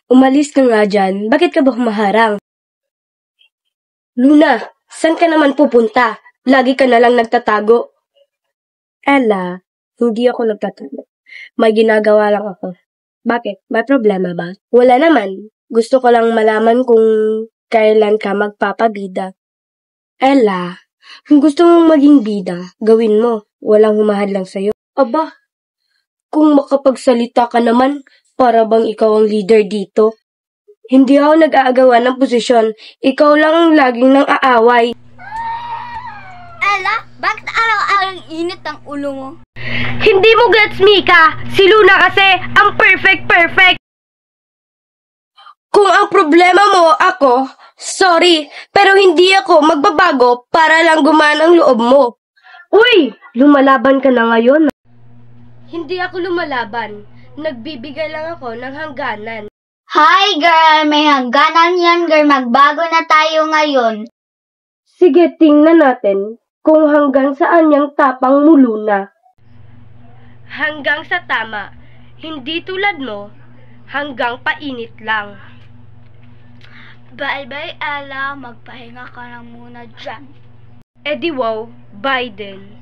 Umalis ka nga dyan. Bakit ka ba humaharang? Luna, saan ka naman pupunta? Lagi ka nalang nagtatago. Ella, hindi ako nagtatago. May ginagawa lang ako. Bakit? May problema ba? Wala naman. Gusto ko lang malaman kung kailan ka magpapabida. Ella, kung gusto mong maging bida, gawin mo. Walang humahadlang sa'yo. Aba, kung makapagsalita ka naman, para bang ikaw ang leader dito? Hindi ako nag-aagawan ng posisyon. Ikaw lang ang laging nang aaway. Ella, bakit araw-araw init ang ulo mo? Hindi mo gets, Mika. Si Luna kasi ang perfect. Kung ang problema mo ako, sorry, pero hindi ako magbabago para lang gumana ang loob mo. Uy, lumalaban ka na ngayon. Hindi ako lumalaban. Nagbibigay lang ako ng hangganan. Hi girl, may hangganan yan girl, magbago na tayo ngayon. Sige, tingnan natin kung hanggang saan yung tapang mo, Luna. Hanggang sa tama. Hindi tulad mo, hanggang painit lang. Bye-bye Ella, magpahinga ka na muna dyan. Wow, Biden.